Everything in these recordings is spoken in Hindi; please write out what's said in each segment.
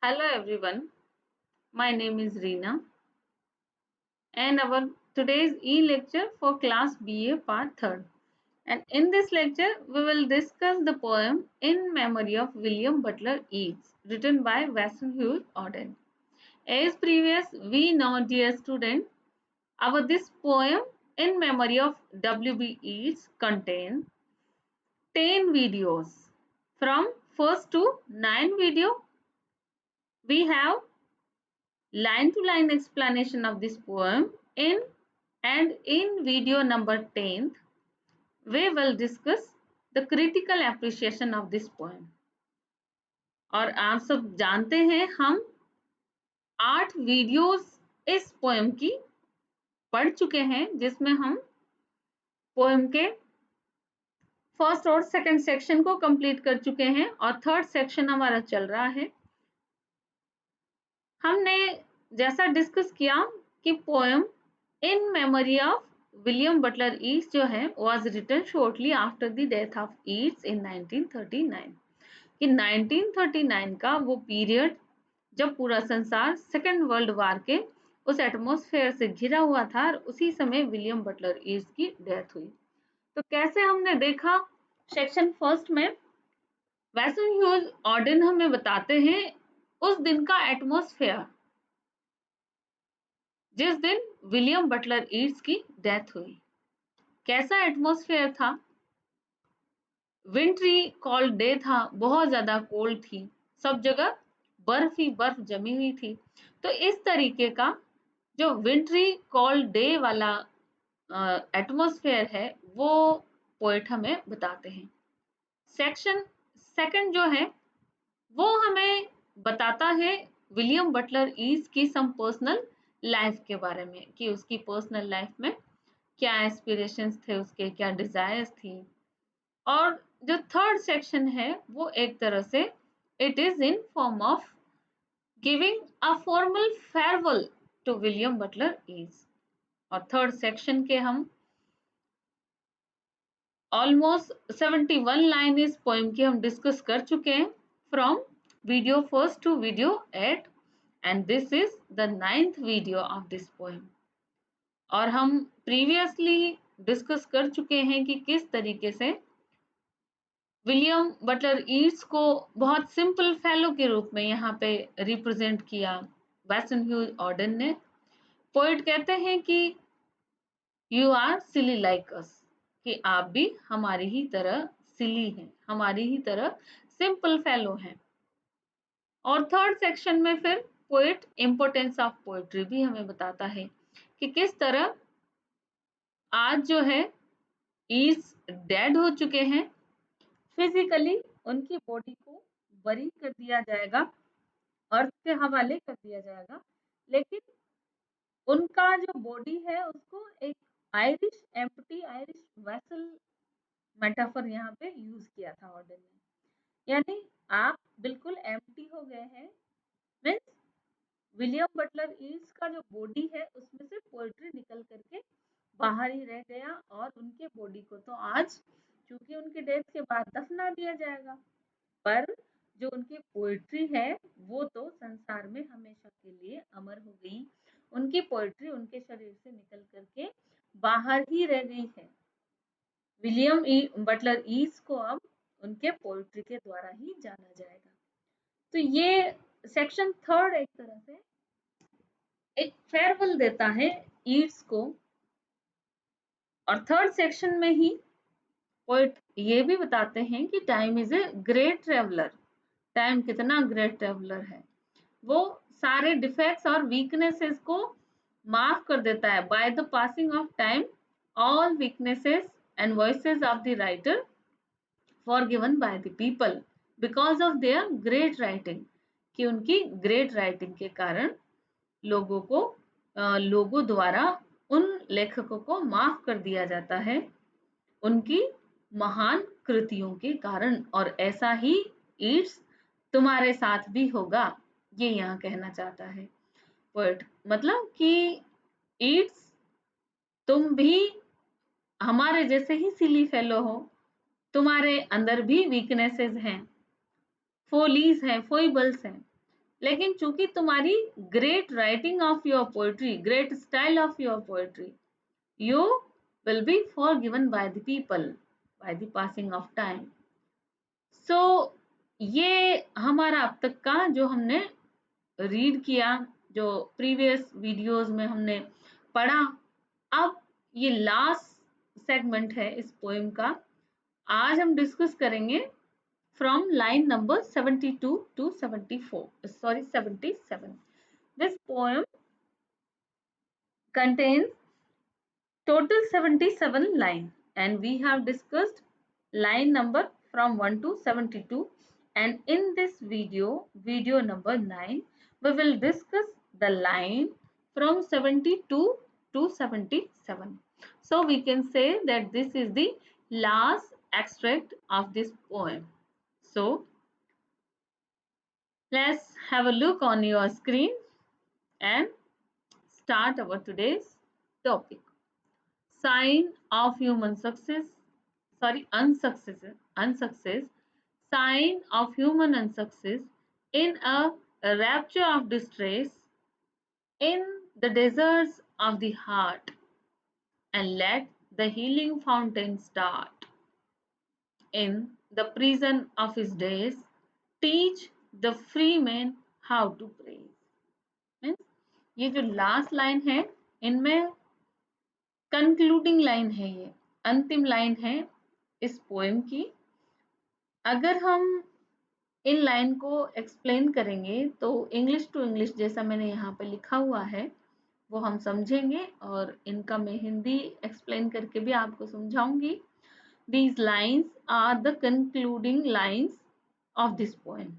Hello everyone, my name is Reena and our today's e-lecture for class BA part 3rd. And in this lecture we will discuss the poem In Memory of William Butler Yeats written by Wassenhuyl Auden. As previous we know dear student, our this poem In Memory of W.B. Yeats contains 10 videos. From first to 9 video we have line to line explanation of this poem in video number 10th we will discuss the critical appreciation of this poem. और आप सब जानते हैं हम 8 वीडियोस इस पोएम की पढ़ चुके हैं जिसमें हम पोएम के फर्स्ट और सेकंड सेक्शन को कंप्लीट कर चुके हैं और थर्ड सेक्शन हमारा चल रहा है. हमने जैसा डिस्कस किया कि poem in memory of William Butler Yeats जो है was written shortly after the death of Yeats in 1939 कि 1939 का वो पीरियड जब पूरा संसार सेकेंड वर्ल्ड वार के उस एटमॉस्फेयर से घिरा हुआ था और उसी समय विलियम बटलर ईट्स की डेथ हुई. तो कैसे हमने देखा सेक्शन फर्स्ट में वैसनह्यूज ऑर्डन हमें बताते हैं उस दिन का एटमॉस्फेयर जिस दिन विलियम बटलर ईट्स की डेथ हुई. कैसा एटमॉस्फेयर था? विंट्री कोल्ड डे था, बहुत ज्यादा कोल्ड थी, सब जगह बर्फ ही बर्फ जमी हुई थी. तो इस तरीके का जो विंट्री कोल्ड डे वाला एटमॉस्फेयर है वो पोएट हमें बताते हैं. सेक्शन सेकंड जो है वो हमें बताता है विलियम बटलर ईट्स की सम पर्सनल लाइफ के बारे में कि उसकी पर्सनल लाइफ में क्या एस्पिरेशंस थे उसके, क्या डिजायर्स थी. और जो थर्ड सेक्शन है वो एक तरह से it is in form of giving a formal farewell to William Butler Yeats. और थर्ड सेक्शन के हम ऑलमोस्ट 71 लाइन इस पोएम की हम डिस्कस कर चुके हैं from video first to video 8 and this is the 9th video of this poem. और हम प्रीवियसली डिस्कस कर चुके हैं कि किस तरीके से विलियम बटलर ईट्स को बहुत सिंपल फेलो के रूप में यहाँ पे रिप्रेजेंट किया वैसनह्यूज ऑर्डन ने. पोइट कहते हैं कि you are silly like us कि आप भी हमारी ही तरह सिली हैं, हमारी ही तरह सिंपल फेलो हैं. और थर्ड सेक्शन में फिर पोइट इम्पोर्टेंस ऑफ पोएट्री भी हमें बताता है कि किस तरह आज जो है ईट्स डेड हो चुके हैं, फिजिकली उनकी बॉडी को बरी कर दिया जाएगा, अर्थ के हवाले कर दिया जाएगा, लेकिन उनका जो बॉडी है उसको एक Irish empty Irish vessel metaphor यहाँ पे यूज किया था ऑर्डर ने. यानी आप बिल्कुल एम्प्टी हो गए हैं, मीन्स विलियम बटलर ईट्स का जो बॉडी है उसमें से पोएट्री निकल करके बाहर ही रह गया और उनके बॉडी को तो आज चूंकि उनकी डेथ के बाद दफना दिया जाएगा, पर जो उनकी पोएट्री है वो तो संसार में हमेशा के लिए अमर हो गई. उनकी पोएट्री उनके शरीर से निकल करके बाहर ही रह गई है. विलियम बटलर ईट्स को अब उनके पोएट्री के द्वारा ही जाना जाएगा. तो ये सेक्शन थर्ड एक तरह से एक फेयरवेल देता है ईट्स को. और थर्ड सेक्शन में ही पोएट ये भी बताते हैं कि time is a great traveller. Time कितना ग्रेट ट्रेवलर है, वो सारे डिफेक्ट्स और वीकनेसेस को माफ कर देता है. By the passing of time all weaknesses and voices of the writer forgiven by the people because of their great writing कि उनकी ग्रेट राइटिंग के कारण लोगों को लोगों द्वारा उन लेखकों को माफ कर दिया जाता है उनकी महान कृतियों के कारण. और ऐसा ही ईट्स तुम्हारे साथ भी होगा, ये यहाँ कहना चाहता है पोएट. मतलब कि ईट्स तुम भी हमारे जैसे ही सिली फेलो हो, तुम्हारे अंदर भी वीकनेसेस हैं, फोलीज हैं, फोइबल्स हैं, लेकिन चूंकि तुम्हारी great writing of your poetry, great style of your poetry, you will be forgiven by the people by the passing of time. So ये हमारा अब तक का जो हमने रीड किया, जो प्रीवियस वीडियोस में हमने पढ़ा, अब ये लास्ट सेगमेंट है इस पोएम का। आज हम डिस्कस करेंगे from line number 72 to 77. This poem contains total 77 line, and we have discussed line number from 1 to 72, and in this video number 9, we will discuss the line from 72 to 77. So we can say that this is the last extract of this poem. So let's have a look on your screen and start our today's topic. Sign of human unsuccess, sign of human unsuccess, in a rapture of distress, in the deserts of the heart, and let the healing fountain start. In the prison of his days, teach the free man how to praise. Means ये जो लास्ट लाइन है, इनमें कंक्लूडिंग लाइन है, ये अंतिम लाइन है इस पोएम की। अगर हम इन लाइन को एक्सप्लेन करेंगे तो इंग्लिश टू इंग्लिश जैसा मैंने यहाँ पे लिखा हुआ है वो हम समझेंगे, और इनका मैं हिंदी एक्सप्लेन करके भी आपको समझाऊंगी। These lines are the concluding lines of this poem.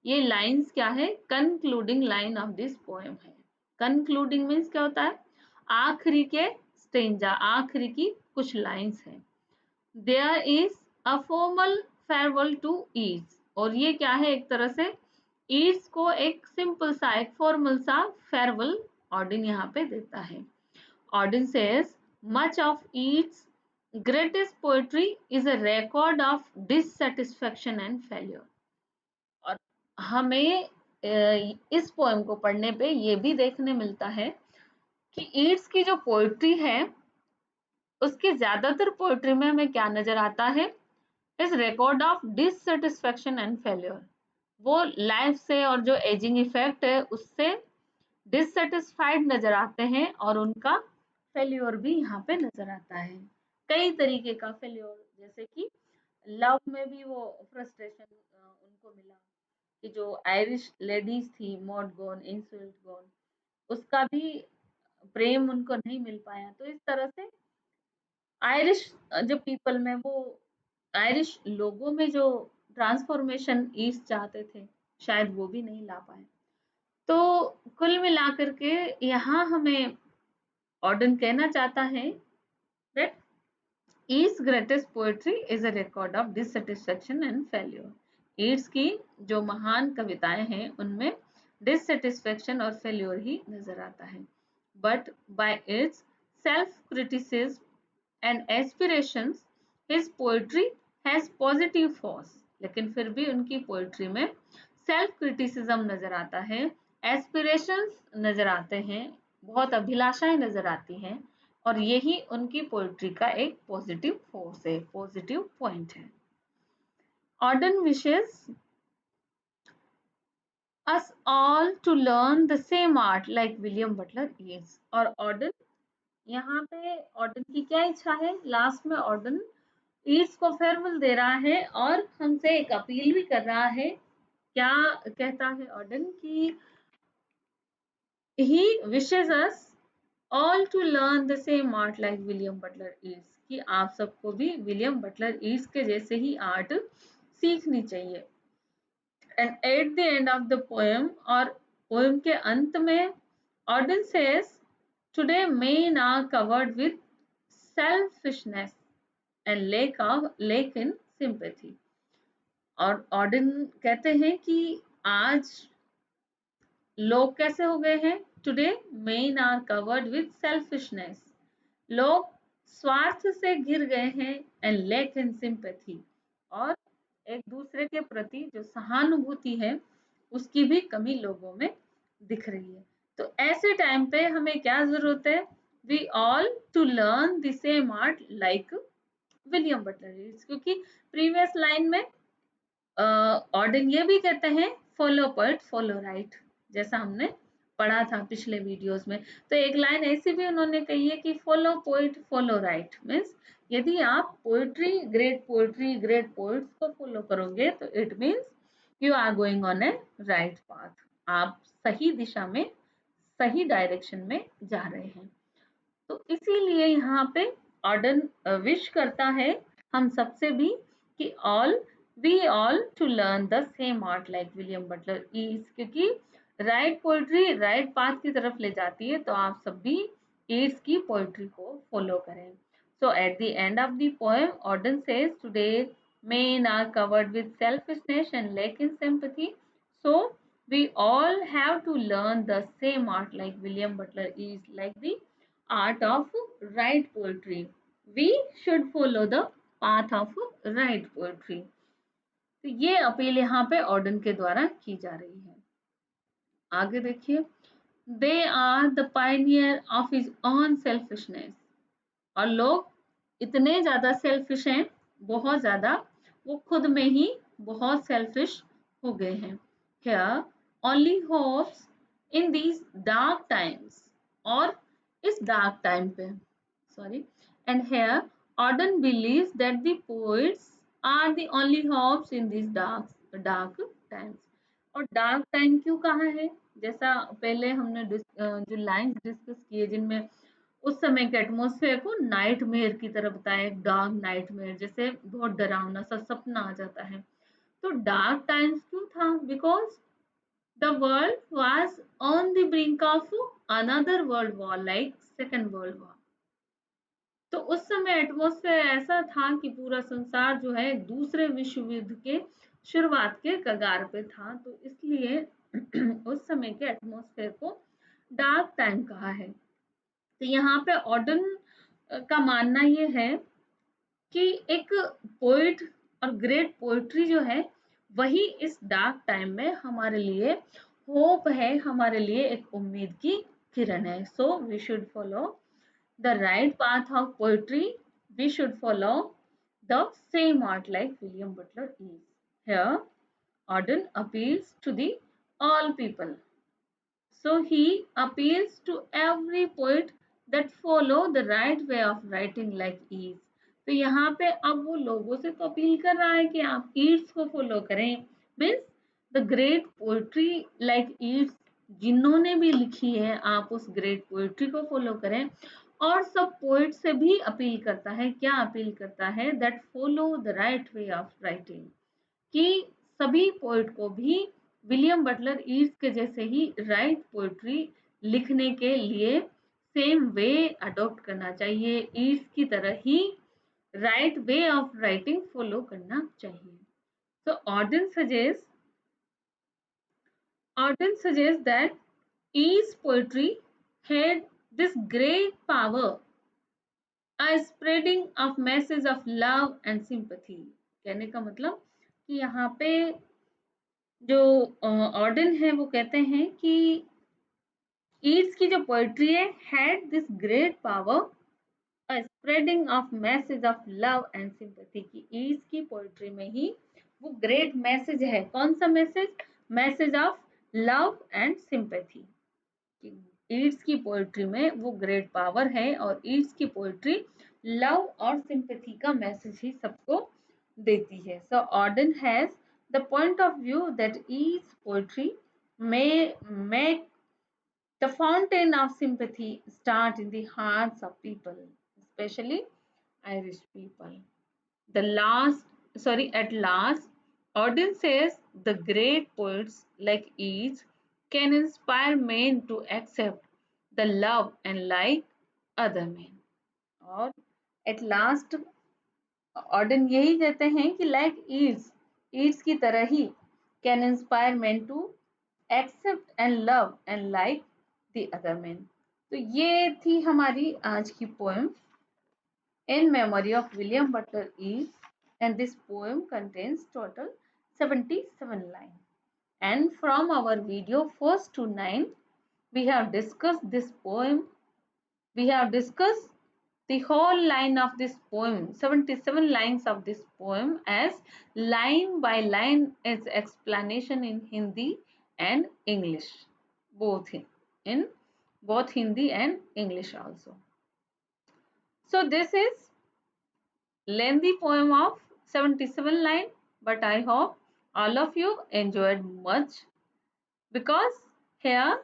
ये लाइन्स क्या है? Concluding line of this poem है। कंक्लूडिंग मीन्स क्या होता है? आखिरी के स्टेंजा, आखिरी की कुछ लाइन्स हैं। There is a formal farewell to Yeats, और ये क्या है? एक तरह से ईड्स को एक सिंपल सा, एक फॉर्मल सा फेयरवेल ऑडिन यहाँ पे देता है। ऑडिन says much of ईड्स greatest poetry is a record of dissatisfaction and failure. और हमें इस पोएम को पढ़ने पे ये भी देखने मिलता है कि ईड्स की जो पोएट्री है उसके ज्यादातर पोएट्री में हमें क्या नजर आता है? इस record of dissatisfaction and failure. वो लाइफ से और जो एजिंग इफेक्ट है उससे डिससेटिस्फाइड नजर आते हैं, और उनका फेल्योर भी यहाँ पे नजर आता है। कई तरीके का फेल्योर, जैसे कि लव में भी वो फ्रस्ट्रेशन उनको मिला कि जो आयरिश लेडीज थी, मॉड गॉन, इंसुल्ट गॉन, उसका भी प्रेम उनको नहीं मिल पाया। तो इस तरह से आयरिश जो पीपल में, वो आयरिश लोगों में जो ट्रांसफॉर्मेशन ईस्ट चाहते थे, शायद वो भी नहीं ला पाए। तो कुल मिलाकर के यहाँ हमें ऑर्डन कहना चाहता है that Yeats greatest poetry is a record of dissatisfaction and failure. Yeats की जो महान कविताएं हैं उनमें डिससेटिस्फैक्शन और फेल्योर ही नजर आता है। But by it's self criticism and aspirations, his poetry has positive force। लेकिन फिर भी उनकी पोएट्री में सेल्फ क्रिटिसिज्म नजर आता है, एस्पिरेशंस नजर आते हैं, बहुत अभिलाषाएं नजर आती हैं, और यही उनकी पोएट्री का एक पॉजिटिव फोर्स है, पॉजिटिव पॉइंट है। Auden wishes us all to learn the same art like William Butler Yeats। और ऑर्डन, यहाँ पे ऑर्डन की क्या इच्छा है? लास्ट में ऑर्डन ईट्स को फेयरवेल दे रहा है और हमसे एक अपील भी कर रहा है। क्या कहता है ऑर्डन? कि he wishes us all to learn the same art like William Butler Yeats, कि आप सबको भी विलियम बटलर ईट्स के जैसे ही आर्ट सीखनी चाहिए। And at the end of the poem, और पोएम के अंत में Auden says today men are covered with selfishness and lack in sympathy। और ऑर्डन कहते हैं कि आज लोग कैसे हो गए हैं? Today men are covered with selfishness, लोग स्वार्थ से घिर गए हैं, एंड lack in sympathy, और एक दूसरे के प्रति जो सहानुभूति है उसकी भी कमी लोगों में दिख रही है। तो ऐसे टाइम पे हमें क्या जरूरत है? We all to learn the same art like William Butler, क्योंकि प्रीवियस लाइन में ऑर्डन ये भी कहते हैं फॉलो पोइट फॉलो राइट, जैसा हमने पढ़ा था पिछले वीडियोस में। तो एक लाइन ऐसी भी उन्होंने कही है कि follow poet follow right, means यदि आप पोइट्री ग्रेट पोइट्स को फॉलो करोगे तो it means you are going on a right path, आप सही दिशा में सही डायरेक्शन में जा रहे हैं। तो इसीलिए यहाँ पे ऑर्डन विश करता है हम सबसे भी कि all we all to learn the same art like William Butler Yeats, क्योंकि राइट पोइट्री राइट पाथ की तरफ ले जाती है, तो आप सब भी ईट्स की पोइट्री को फॉलो करें। So at the end of the poem Auden says today men are covered with selfishness and lack in sympathy, so we all have to learn the same art like William Butler is like the art of right poetry. We should follow the path of right poetry. तो ये अपील यहाँ पे ऑर्डन के द्वारा की जा रही है। आगे देखिए, they are the pioneer of his own selfishness, और लोग इतने ज्यादा सेल्फिश हैं, बहुत ज्यादा, वो खुद में ही बहुत सेल्फिश हो गए हैं। Here only hopes in these dark times, और इस डार्क टाइम पे, sorry, and here Auden believes that the poets are the only hopes in these dark times। और डार्क टाइम क्यों कहा है? जैसा पहले हमने जो लाइंस डिस्कस किए जिनमें उस समय के एटमॉस्फेयर को नाइटमेयर की तरह बताया, डार्क नाइटमेयर, जैसे बहुत डरावना सा सपना आ जाता है। तो डार्क टाइम्स क्यों था? Because the world was on the brink of another world war like second world war. तो उस समय एटमॉस्फेयर ऐसा था कि पूरा संसार जो है दूसरे विश्व युद्ध के शुरुआत के कगार पे था, तो इसलिए उस समय के एटमॉस्फेयर को डार्क टाइम कहा है। तो यहाँ पे ऑर्डन का मानना ये है कि एक पोइट और ग्रेट पोइट्री जो है वही इस डार्क टाइम में हमारे लिए होप है, हमारे लिए एक उम्मीद की किरण है। So we should follow the right path of poetry, we should follow the same art like William Butler is. Here Auden appeals to the all people, so he appeals to every poet that follow the right way of writing like ease। तो यहाँ पे अब वो लोगों से तो अपील कर रहा है कि आप ईड्स को फॉलो करें, means the great poetry like Yeats जिन्होंने भी लिखी है, आप उस ग्रेट पोएट्री को फॉलो करें। और सब पोएट से भी अपील करता है, क्या अपील करता है? That follow the right way of writing, कि सभी पोएट को भी विलियम बटलर ईट्स के जैसे ही राइट पोएट्री लिखने के लिए सेम वे अडॉप्ट करना चाहिए, ईट्स की तरह ही right way of writing follow करना चाहिए। So Auden suggests that E's poetry had this great power, a spreading of message of love and sympathy। कहने का मतलब कि यहाँ पे जो ऑर्डन है वो कहते हैं कि ईट्स की जो पोएट्री है had this great power, a spreading of message of love and sympathy, की ईट्स की पोएट्री में ही वो ग्रेट मैसेज है। कौन सा message? Message of love and sympathy. Yeats की पोएट्री में वो ग्रेट पावर है और ईट्स की पोएट्री लव और सिंपैथी का मैसेज ही सबको देती है। So Auden has the point of view that Yeats poetry may make the fountain of sympathy start in the hearts of people, especially Irish people. At last, Auden says the great poets like Yeats can inspire men to accept the love and like other men। और at last ऑर्डन यही कहते हैं कि लाइक ईट्स की तरह ही can inspire man to accept and love and like the other man. तो ये थी हमारी आज की poem in memory of William Butler Yeats, and this poem contains total 77 lines, And from our video first to 9, we have discussed this poem. We have discussed the whole line of this poem, 77 lines of this poem, as line by line its explanation in Hindi and English, both in both Hindi and English also. So this is lengthy poem of 77 line, but I hope all of you enjoyed much, because here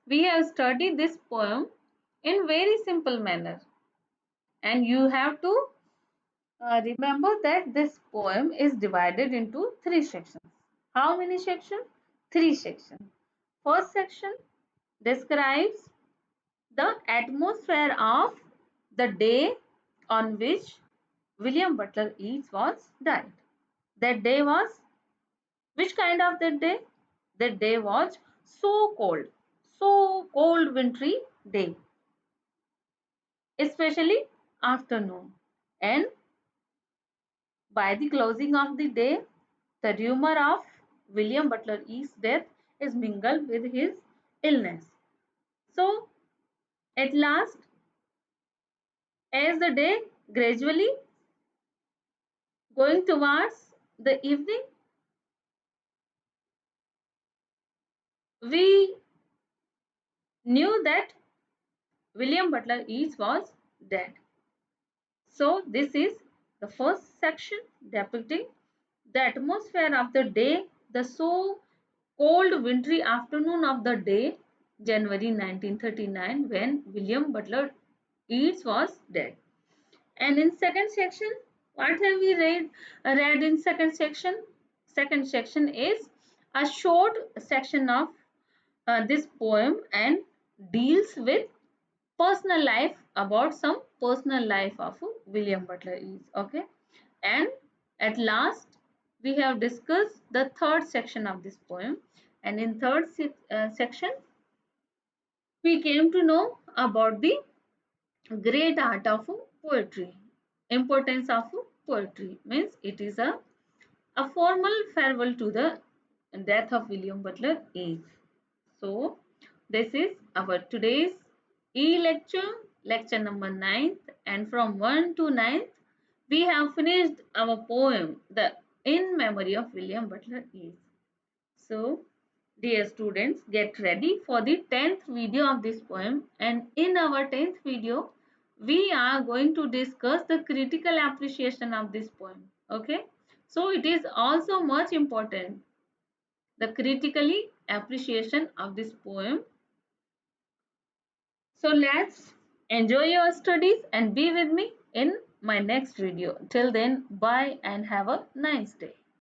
we have studied this poem in very simple manner, and you have to remember that this poem is divided into three sections. How many sections? Three sections. First section describes the atmosphere of the day on which William Butler Yeats was died. That day was, which kind of that day? That day was so cold wintry day, especially afternoon. And by the closing of the day, the rumor of William Butler Yeats' death is mingled with his illness. So, at last, as the day gradually going towards the evening, we knew that William Butler Yeats was dead. So, this is the first section depicting the atmosphere of the day, the so cold wintry afternoon of the day, January 1939, when William Butler Yeats was dead. And in second section, what have we read in second section? Second section is a short section of this poem and deals with personal life, about some personal life of William Butler Yeats. Okay, and at last we have discussed the third section of this poem, and in third section we came to know about the great art of poetry. Importance of poetry means it is a formal farewell to the death of William Butler Yeats. So this is our today's e-lecture, lecture number 9th, and from 1 to 9th we have finished our poem, the In Memory of William Butler Yeats. So dear students, get ready for the 10th video of this poem, and in our 10th video we are going to discuss the critical appreciation of this poem. Okay, so it is also much important, the critically appreciation of this poem. So let's enjoy your studies and be with me in my next video. Till then, bye and have a nice day.